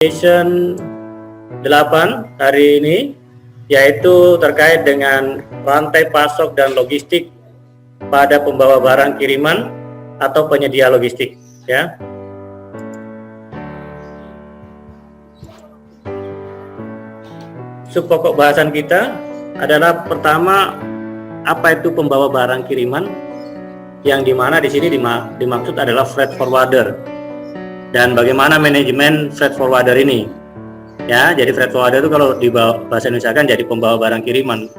Session 8 hari ini yaitu terkait dengan rantai pasok dan logistik pada pembawa barang kiriman atau penyedia logistik, ya. Subpokok bahasan kita adalah pertama, apa itu pembawa barang kiriman, yang dimana di sini dimaksud adalah freight forwarder, dan bagaimana manajemen freight forwarder ini. Ya, jadi freight forwarder itu kalau di bahasa Indonesia kan jadi pembawa barang kiriman,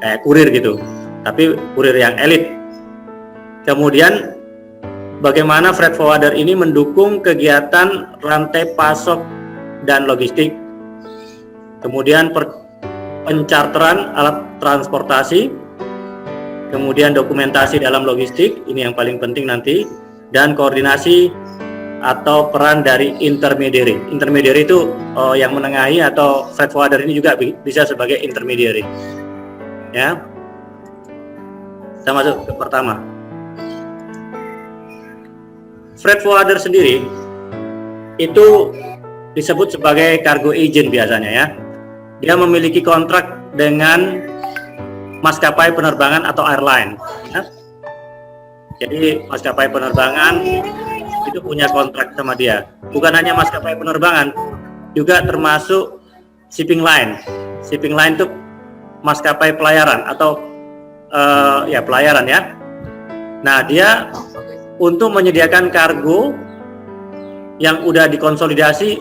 kayak kurir gitu, tapi kurir yang elit. Kemudian bagaimana freight forwarder ini mendukung kegiatan rantai pasok dan logistik. Kemudian pencharteran alat transportasi, kemudian dokumentasi dalam logistik, ini yang paling penting nanti, dan koordinasi atau peran dari intermediary. Intermediary itu yang menengahi, atau freight forwarder ini juga bisa sebagai intermediary. Ya, kita masuk ke pertama. Freight forwarder sendiri itu disebut sebagai cargo agent biasanya, ya. Dia memiliki kontrak dengan maskapai penerbangan atau airline, ya. Jadi maskapai penerbangan itu punya kontrak sama dia. Bukan hanya maskapai penerbangan, juga termasuk shipping line. Shipping line itu maskapai pelayaran atau pelayaran, ya. Nah, dia untuk menyediakan kargo yang udah dikonsolidasi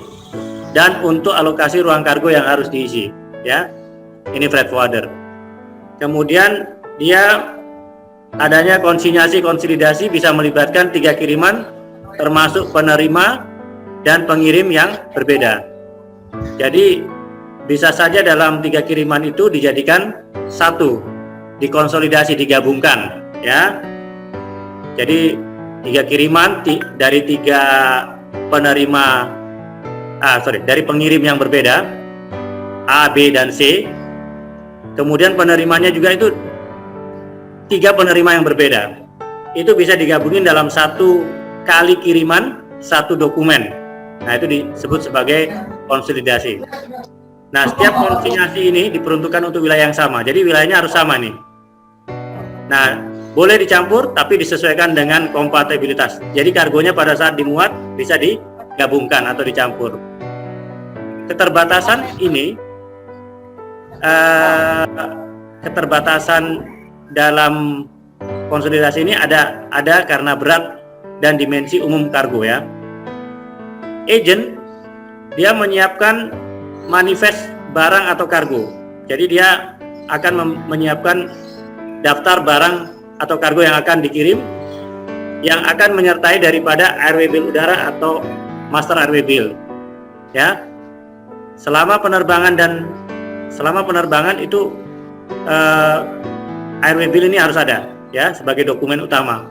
dan untuk alokasi ruang kargo yang harus diisi, ya. Ini freight forwarder. Kemudian dia adanya konsinyasi konsolidasi bisa melibatkan 3 kiriman termasuk penerima dan pengirim yang berbeda. Jadi bisa saja dalam 3 kiriman itu dijadikan satu, dikonsolidasi, digabungkan, ya. Jadi 3 kiriman dari 3 penerima, dari pengirim yang berbeda, A, B, dan C. Kemudian penerimanya juga itu 3 penerima yang berbeda. Itu bisa digabungin dalam satu kali kiriman, satu dokumen. Nah, itu disebut sebagai konsolidasi. Nah, setiap konsinyasi ini diperuntukkan untuk wilayah yang sama. Jadi wilayahnya harus sama nih. Nah, boleh dicampur tapi disesuaikan dengan kompatibilitas. Jadi kargonya pada saat dimuat bisa digabungkan atau dicampur. Keterbatasan ini, keterbatasan dalam konsolidasi ini ada karena berat dan dimensi umum kargo, ya. Agent dia menyiapkan manifest barang atau kargo. Jadi dia akan menyiapkan daftar barang atau kargo yang akan dikirim, yang akan menyertai daripada airway bill udara atau master airway bill, ya. Selama penerbangan itu airway bill ini harus ada, ya, sebagai dokumen utama.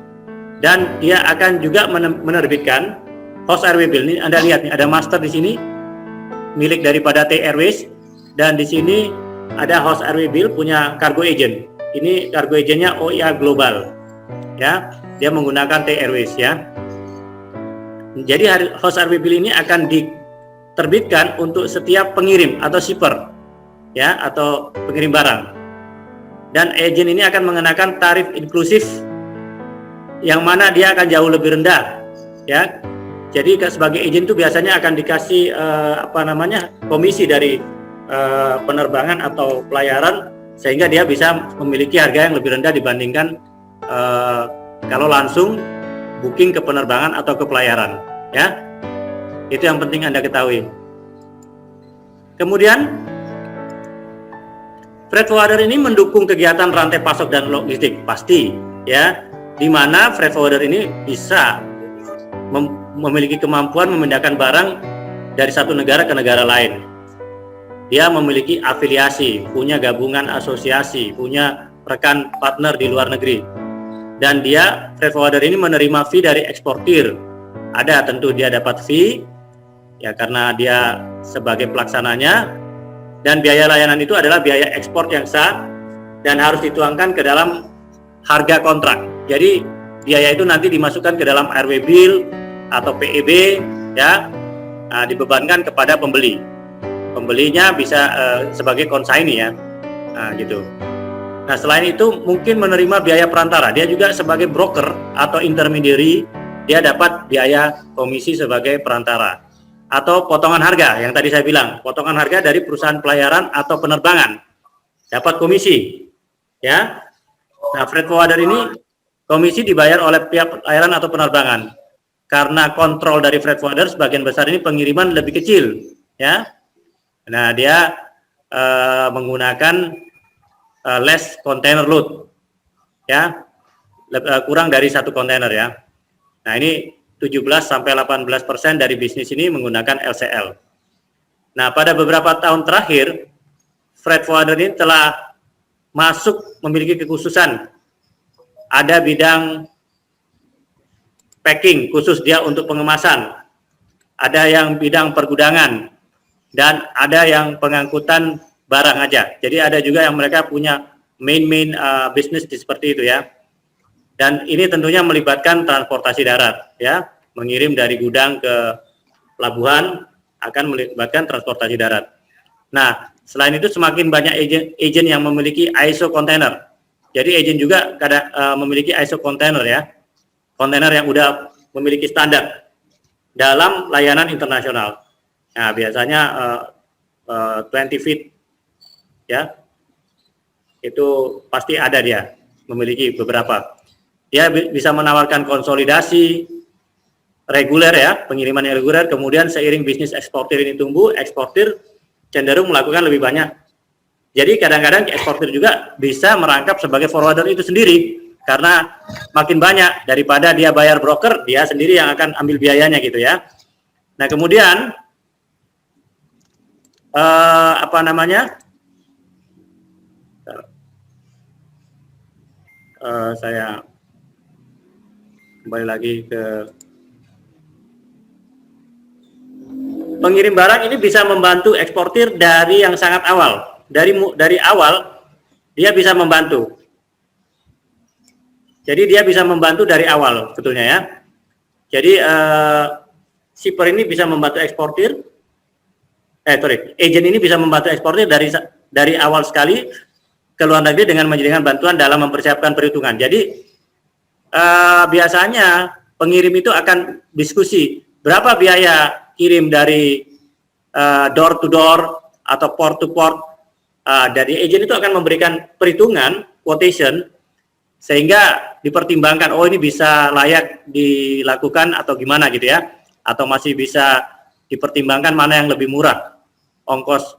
Dan dia akan juga menerbitkan host airway bill. Ini Anda lihat nih, ada master di sini milik daripada T Airways, dan di sini ada host airway bill punya cargo agent. Ini cargo agentnya OIA Global, ya. Dia menggunakan T Airways, ya. Jadi host airway bill ini akan diterbitkan untuk setiap pengirim atau shipper, ya, atau pengirim barang. Dan agent ini akan mengenakan tarif inklusif, yang mana dia akan jauh lebih rendah, ya. Jadi sebagai agent itu biasanya akan dikasih komisi dari penerbangan atau pelayaran, sehingga dia bisa memiliki harga yang lebih rendah dibandingkan kalau langsung booking ke penerbangan atau ke pelayaran, ya. Itu yang penting Anda ketahui. Kemudian freight forwarder ini mendukung kegiatan rantai pasok dan logistik, pasti, ya. Di mana freight forwarder ini bisa memiliki kemampuan memindahkan barang dari satu negara ke negara lain. Dia memiliki afiliasi, punya gabungan asosiasi, punya rekan partner di luar negeri. Dan dia, freight forwarder ini, menerima fee dari eksportir. Ada, tentu dia dapat fee, ya, karena dia sebagai pelaksananya. Dan biaya layanan itu adalah biaya ekspor yang sah dan harus dituangkan ke dalam harga kontrak. Jadi biaya itu nanti dimasukkan ke dalam airway bill atau PEB, ya. dibebankan kepada pembeli. Pembelinya bisa sebagai consignee ya, gitu. Nah, selain itu mungkin menerima biaya perantara. Dia juga sebagai broker atau intermediary, dia dapat biaya komisi sebagai perantara. Atau potongan harga, yang tadi saya bilang, potongan harga dari perusahaan pelayaran atau penerbangan, dapat komisi. Ya. Nah, freight forwarder ini komisi dibayar oleh pihak pelayaran atau penerbangan. Karena kontrol dari freight forwarder sebagian besar ini pengiriman lebih kecil, ya. Nah, dia menggunakan less container load, ya, kurang dari 1 kontainer ya. Nah, ini 17-18% dari bisnis ini menggunakan LCL. Nah, pada beberapa tahun terakhir, freight forwarder ini telah masuk memiliki kekhususan. Ada bidang packing khusus dia untuk pengemasan, ada yang bidang pergudangan, dan ada yang pengangkutan barang aja. Jadi ada juga yang mereka punya main bisnis seperti itu ya. Dan ini tentunya melibatkan transportasi darat ya, mengirim dari gudang ke pelabuhan akan melibatkan transportasi darat. Nah, selain itu semakin banyak agen yang memiliki ISO container. Jadi agen juga memiliki ISO container ya, kontainer yang udah memiliki standar dalam layanan internasional. Nah, biasanya 20 feet ya, itu pasti ada dia, memiliki beberapa. Dia bisa menawarkan konsolidasi reguler ya, pengiriman yang reguler, kemudian seiring bisnis eksportir ini tumbuh, eksportir cenderung melakukan lebih banyak. Jadi kadang-kadang eksportir juga bisa merangkap sebagai forwarder itu sendiri, karena makin banyak daripada dia bayar broker, dia sendiri yang akan ambil biayanya gitu ya. Nah, kemudian saya kembali lagi ke pengirim barang ini bisa membantu eksportir dari yang sangat awal. Dari awal dia bisa membantu. Jadi dia bisa membantu dari awal sebetulnya ya. Jadi shipper ini bisa membantu eksportir. Agent ini bisa membantu eksportir dari awal sekali ke luar negeri dengan menjadikan bantuan dalam mempersiapkan perhitungan. Jadi biasanya pengirim itu akan diskusi berapa biaya kirim dari door to door atau port to port. Dari agent itu akan memberikan perhitungan quotation sehingga dipertimbangkan, oh ini bisa layak dilakukan atau gimana gitu ya, atau masih bisa dipertimbangkan mana yang lebih murah ongkos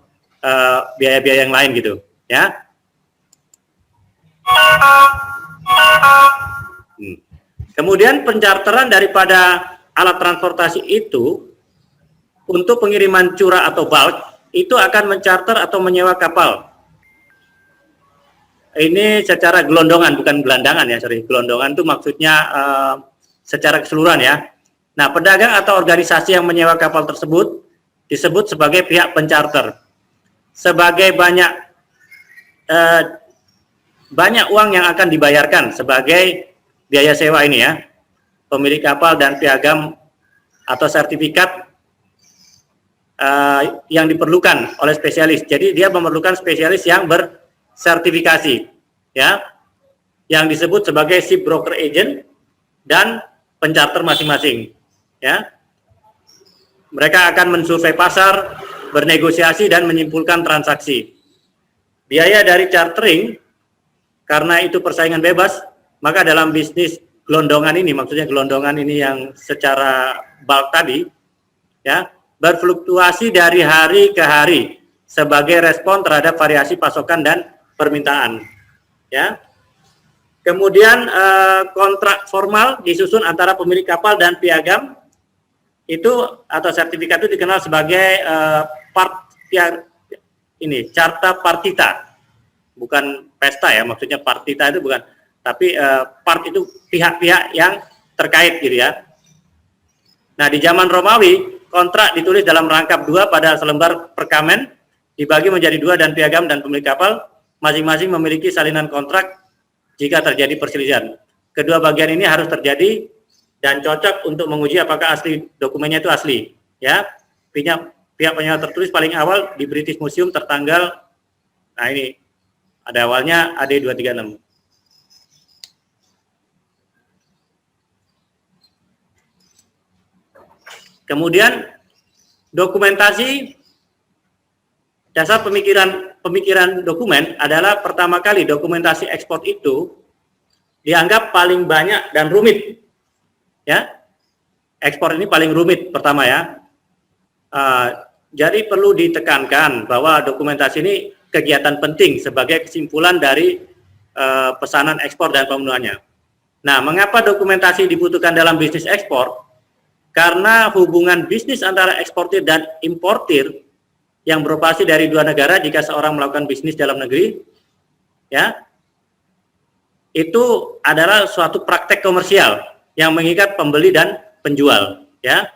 biaya-biaya yang lain gitu ya. Kemudian pencharteran daripada alat transportasi itu untuk pengiriman curah atau bulk itu akan mencharter atau menyewa kapal. Ini secara gelondongan, bukan gelandangan ya, gelondongan itu maksudnya secara keseluruhan ya. Nah, pedagang atau organisasi yang menyewa kapal tersebut disebut sebagai pihak pencharter. Sebagai banyak uang yang akan dibayarkan sebagai biaya sewa ini ya. Pemilik kapal dan piagam atau sertifikat yang diperlukan oleh spesialis. Jadi dia memerlukan spesialis yang bersertifikasi ya, yang disebut sebagai ship broker agent dan pencharter masing-masing ya. Mereka akan mensurvei pasar, bernegosiasi dan menyimpulkan transaksi. Biaya dari chartering karena itu persaingan bebas, maka dalam bisnis gelondongan ini, maksudnya gelondongan ini yang secara bulk tadi ya, berfluktuasi dari hari ke hari sebagai respon terhadap variasi pasokan dan permintaan ya. Kemudian kontrak formal disusun antara pemilik kapal dan piagam itu atau sertifikat itu dikenal sebagai carta partita, bukan pesta ya, maksudnya partita itu bukan, tapi part itu pihak-pihak yang terkait gitu ya. Nah, di zaman Romawi kontrak ditulis dalam rangkap 2 pada selembar perkamen, dibagi menjadi 2 dan piagam dan pemilik kapal masing-masing memiliki salinan kontrak jika terjadi perselisihan. Kedua bagian ini harus terjadi dan cocok untuk menguji apakah asli dokumennya itu asli ya. pihak penyewa tertulis paling awal di British Museum tertanggal, nah ini ada awalnya AD 236. Kemudian dokumentasi dasar pemikiran dokumen adalah pertama kali dokumentasi ekspor itu dianggap paling banyak dan rumit, ya. Ekspor ini paling rumit pertama, ya. Jadi perlu ditekankan bahwa dokumentasi ini kegiatan penting sebagai kesimpulan dari pesanan ekspor dan pemenuhannya. Nah, mengapa dokumentasi dibutuhkan dalam bisnis ekspor? Karena hubungan bisnis antara eksportir dan importir yang beroperasi dari dua negara jika seorang melakukan bisnis dalam negeri, ya, itu adalah suatu praktek komersial yang mengikat pembeli dan penjual, ya.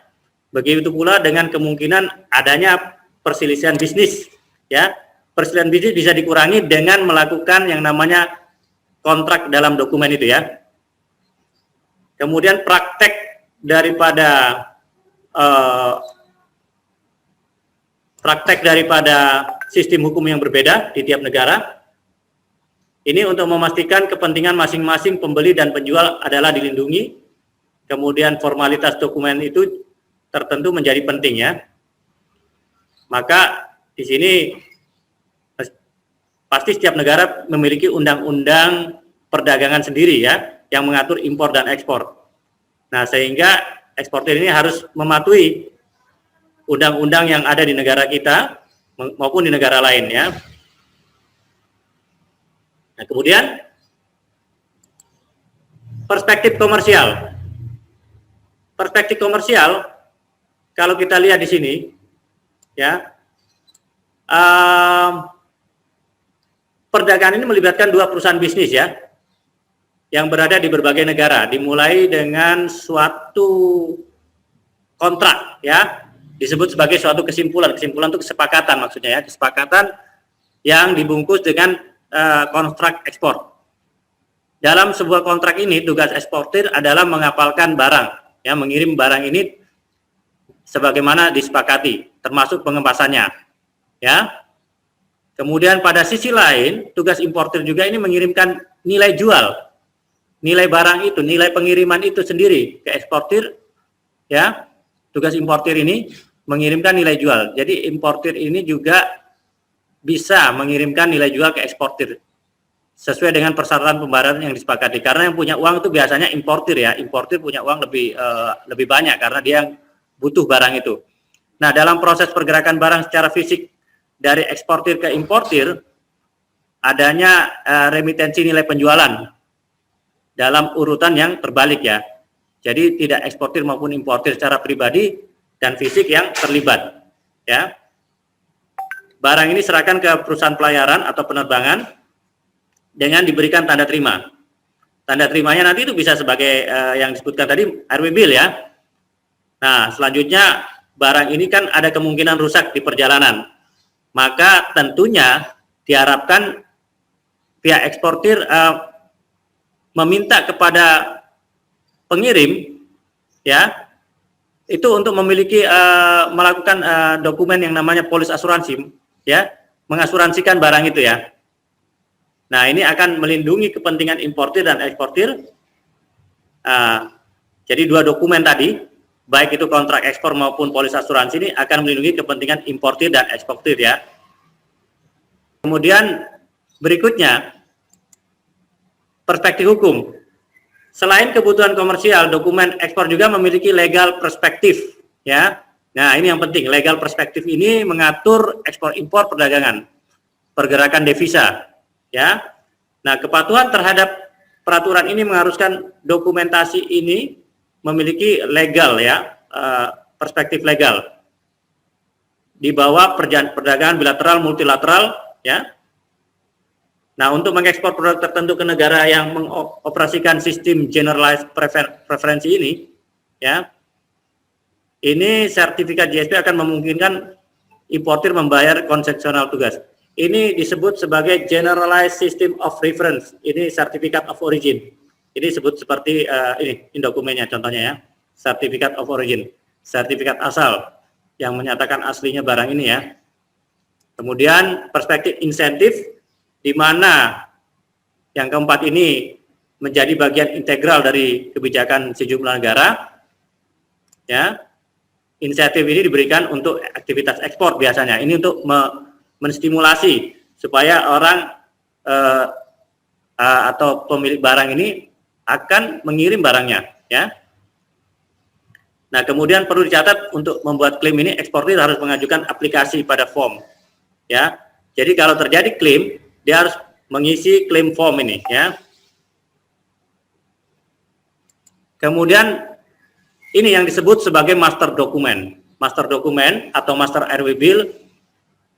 Begitu pula dengan kemungkinan adanya perselisihan bisnis, ya. Perselisihan bisnis bisa dikurangi dengan melakukan yang namanya kontrak dalam dokumen itu, ya. Kemudian praktek daripada sistem hukum yang berbeda di tiap negara ini untuk memastikan kepentingan masing-masing pembeli dan penjual adalah dilindungi. Kemudian formalitas dokumen itu tertentu menjadi penting, ya. Maka di sini pasti setiap negara memiliki undang-undang perdagangan sendiri, ya, yang mengatur impor dan ekspor. Nah, sehingga eksportir ini harus mematuhi undang-undang yang ada di negara kita maupun di negara lain, ya. Nah, kemudian perspektif komersial. Perspektif komersial, kalau kita lihat di sini, ya, perdagangan ini melibatkan dua perusahaan bisnis, ya, yang berada di berbagai negara, dimulai dengan suatu kontrak, ya, disebut sebagai suatu kesimpulan itu kesepakatan maksudnya, ya, kesepakatan yang dibungkus dengan kontrak ekspor. Dalam sebuah kontrak ini tugas eksportir adalah mengapalkan barang, ya, mengirim barang ini sebagaimana disepakati, termasuk pengemasannya, ya. Kemudian pada sisi lain tugas importir juga ini mengirimkan nilai jual. Nilai barang itu, nilai pengiriman itu sendiri ke eksportir, ya. Tugas importir ini mengirimkan nilai jual. Jadi importir ini juga bisa mengirimkan nilai jual ke eksportir sesuai dengan persyaratan pembayaran yang disepakati. Karena yang punya uang itu biasanya importir, ya. Importir punya uang lebih banyak karena dia butuh barang itu. Nah, dalam proses pergerakan barang secara fisik dari eksportir ke importir adanya remitensi nilai penjualan dalam urutan yang terbalik, ya. Jadi tidak eksportir maupun importir secara pribadi dan fisik yang terlibat, ya. Barang ini serahkan ke perusahaan pelayaran atau penerbangan dengan diberikan tanda terima. Tanda terimanya nanti itu bisa sebagai yang disebutkan tadi RW bill, ya. Nah, selanjutnya barang ini kan ada kemungkinan rusak di perjalanan. Maka tentunya diharapkan pihak eksportir meminta kepada pengirim, ya, itu untuk memiliki melakukan dokumen yang namanya polis asuransi, ya, mengasuransikan barang itu, ya. Nah, ini akan melindungi kepentingan importir dan eksportir. Jadi dua dokumen tadi, baik itu kontrak ekspor maupun polis asuransi ini akan melindungi kepentingan importir dan eksportir, ya. Kemudian berikutnya perspektif hukum. Selain kebutuhan komersial, dokumen ekspor juga memiliki legal perspektif, ya. Nah, ini yang penting. Legal perspektif ini mengatur ekspor impor perdagangan, pergerakan devisa, ya. Nah, kepatuhan terhadap peraturan ini mengharuskan dokumentasi ini memiliki legal, ya, perspektif legal di bawah perdagangan bilateral multilateral, ya. Nah, untuk mengekspor produk tertentu ke negara yang mengoperasikan sistem generalized preferensi ini, ya, ini sertifikat GSP akan memungkinkan importir membayar konseksional tugas. Ini disebut sebagai generalized system of reference. Ini certificate of origin. Ini disebut seperti ini dokumennya contohnya, ya, sertifikat of origin, sertifikat asal. yang menyatakan aslinya barang ini ya. Kemudian perspektif insentif, di mana yang keempat ini menjadi bagian integral dari kebijakan sejumlah negara. Ya, insentif ini diberikan untuk aktivitas ekspor biasanya. Ini untuk menstimulasi supaya orang atau pemilik barang ini akan mengirim barangnya. Ya. Nah, kemudian perlu dicatat untuk membuat klaim ini eksportir harus mengajukan aplikasi pada form. Ya, jadi kalau terjadi klaim, dia harus mengisi klaim form ini. Ya. Kemudian ini yang disebut sebagai master dokumen. Master dokumen atau master RW bill.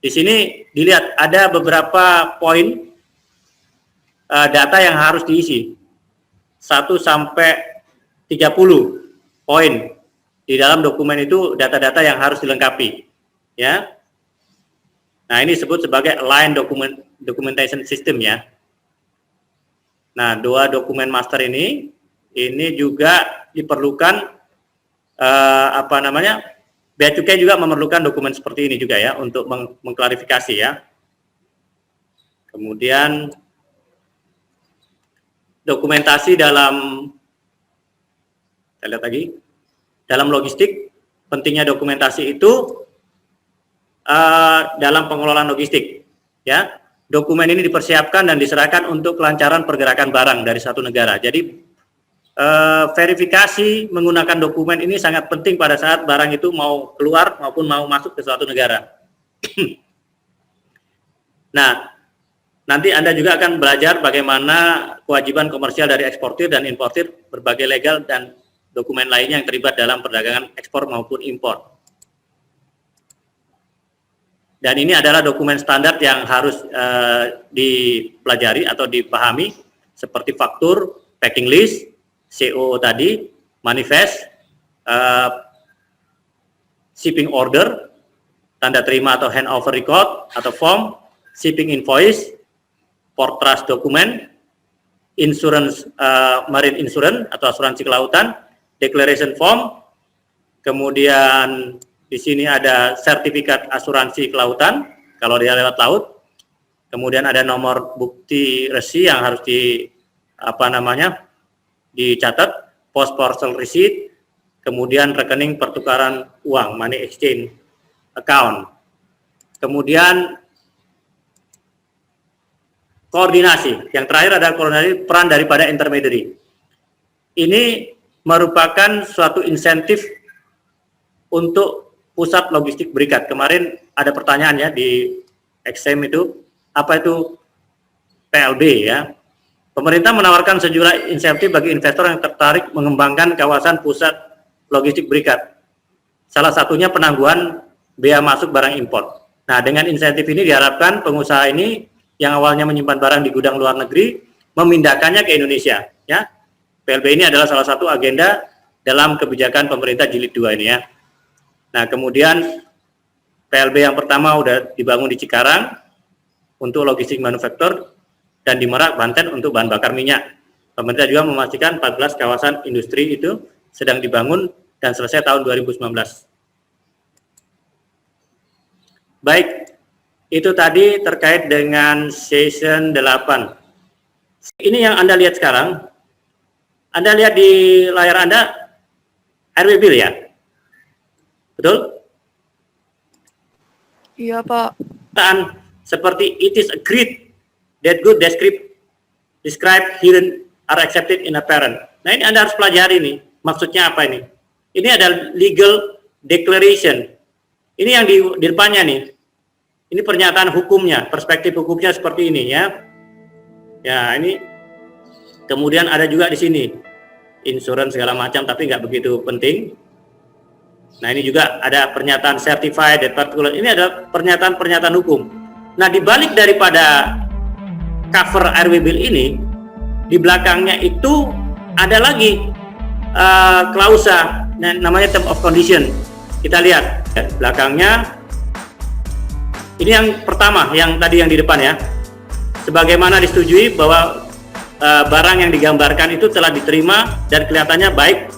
Di sini dilihat ada beberapa poin data yang harus diisi. 1 sampai 30 poin. Di dalam dokumen itu data-data yang harus dilengkapi. Ya. Nah, ini disebut sebagai Align Documentation System ya. Nah, 2 dokumen master ini juga diperlukan Bea Cukai juga memerlukan dokumen seperti ini juga ya untuk mengklarifikasi ya. Kemudian dokumentasi dalam, kita lihat lagi, dalam logistik, pentingnya dokumentasi itu dalam pengelolaan logistik ya. Dokumen ini dipersiapkan dan diserahkan untuk kelancaran pergerakan barang dari satu negara. Jadi verifikasi menggunakan dokumen ini sangat penting pada saat barang itu mau keluar maupun mau masuk ke suatu negara. Nah, nanti Anda juga akan belajar bagaimana kewajiban komersial dari eksportir dan importir, berbagai legal dan dokumen lainnya yang terlibat dalam perdagangan ekspor maupun impor. Dan ini adalah dokumen standar yang harus dipelajari atau dipahami, seperti faktur, packing list, CO tadi, manifest, shipping order, tanda terima atau handover record atau form, shipping invoice, port trust document, insurance, marine insurance atau asuransi kelautan, declaration form, kemudian di sini ada sertifikat asuransi kelautan kalau dia lewat laut, kemudian ada nomor bukti resi yang harus dicatat, post parcel receipt, kemudian rekening pertukaran uang, money exchange account, kemudian koordinasi. Yang terakhir adalah koordinasi peran daripada intermediary. Ini merupakan suatu insentif untuk pusat logistik berikat. Kemarin ada pertanyaan ya di exam itu, apa itu PLB ya. Pemerintah menawarkan sejumlah insentif bagi investor yang tertarik mengembangkan kawasan pusat logistik berikat. Salah satunya penangguhan bea masuk barang impor. Nah, dengan insentif ini diharapkan pengusaha ini yang awalnya menyimpan barang di gudang luar negeri memindahkannya ke Indonesia ya. PLB ini adalah salah satu agenda dalam kebijakan pemerintah jilid 2 ini ya. Nah, kemudian PLB yang pertama udah dibangun di Cikarang untuk logistik manufaktur dan di Merak, Banten untuk bahan bakar minyak. Pemerintah juga memastikan 14 kawasan industri itu sedang dibangun dan selesai tahun 2019. Baik, itu tadi terkait dengan season 8. Ini yang Anda lihat sekarang. Anda lihat di layar Anda RW bill ya? Betul? Iya, Pak. Seperti it is agreed that good described herein are accepted in apparent. Nah, ini Anda harus pelajari nih. Maksudnya apa ini? Ini adalah legal declaration. Ini yang di depannya nih. Ini pernyataan hukumnya, perspektif hukumnya seperti ini ya. Ya, ini kemudian ada juga di sini insurance segala macam, tapi nggak begitu penting. Nah, ini juga ada pernyataan certified that particular. Ini adalah pernyataan-pernyataan hukum. Nah, dibalik daripada cover RW bill ini, di belakangnya itu ada lagi klausa, namanya term of condition. Kita lihat belakangnya. Ini yang pertama, yang tadi yang di depan ya. Sebagaimana disetujui bahwa barang yang digambarkan itu telah diterima dan kelihatannya baik,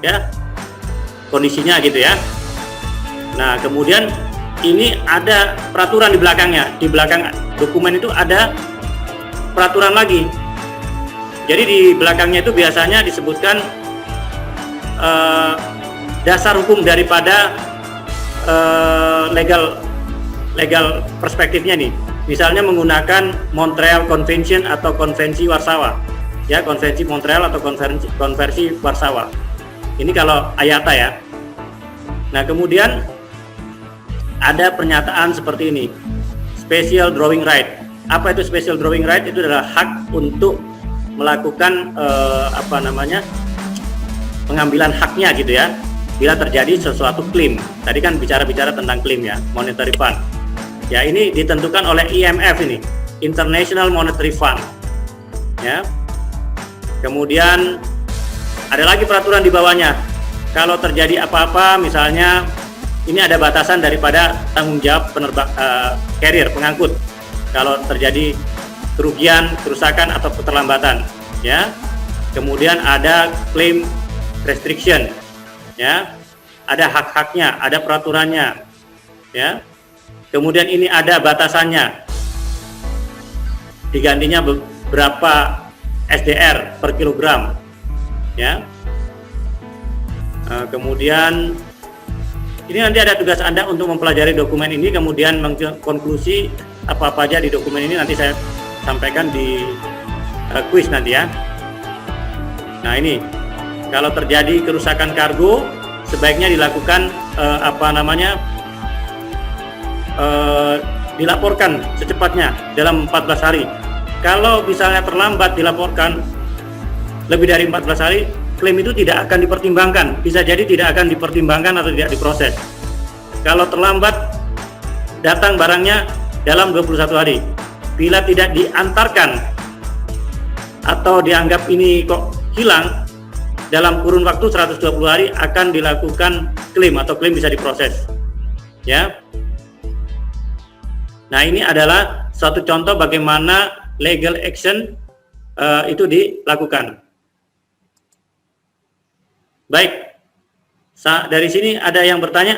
ya kondisinya gitu ya. Nah, kemudian ini ada peraturan di belakangnya. Di belakang dokumen itu ada peraturan lagi. Jadi di belakangnya itu biasanya disebutkan dasar hukum daripada legal perspektifnya nih. Misalnya menggunakan Montreal Convention atau Konvensi Warsawa, ya, Konvensi Montreal atau Konvensi Warsawa. Ini kalau IATA ya. Nah, kemudian ada pernyataan seperti ini, special drawing right. Apa itu special drawing right? Itu adalah hak untuk melakukan pengambilan haknya gitu ya, bila terjadi sesuatu klaim. Tadi kan bicara tentang klaim ya, monetary fund. Ya, ini ditentukan oleh IMF ini, International Monetary Fund. Ya. Kemudian ada lagi peraturan di bawahnya. Kalau terjadi apa-apa, misalnya ini ada batasan daripada tanggung jawab carrier, pengangkut. Kalau terjadi kerugian, kerusakan atau keterlambatan, ya. Kemudian ada claim restriction, ya. Ada hak-haknya, ada peraturannya, ya. Kemudian ini ada batasannya, digantinya berapa SDR per kilogram, ya. Kemudian ini nanti ada tugas Anda untuk mempelajari dokumen ini, kemudian mengkonklusi apa-apa aja di dokumen ini nanti saya sampaikan di kuis nanti ya. Nah, ini kalau terjadi kerusakan kargo sebaiknya dilakukan dilaporkan secepatnya dalam 14 hari. Kalau misalnya terlambat dilaporkan lebih dari 14 hari, klaim itu tidak akan dipertimbangkan. Bisa jadi tidak akan dipertimbangkan atau tidak diproses. Kalau terlambat datang barangnya dalam 21 hari. Bila tidak diantarkan atau dianggap ini kok hilang, dalam kurun waktu 120 hari akan dilakukan klaim atau klaim bisa diproses. Ya. Nah, ini adalah suatu contoh bagaimana legal action itu dilakukan. Baik, dari sini ada yang bertanya?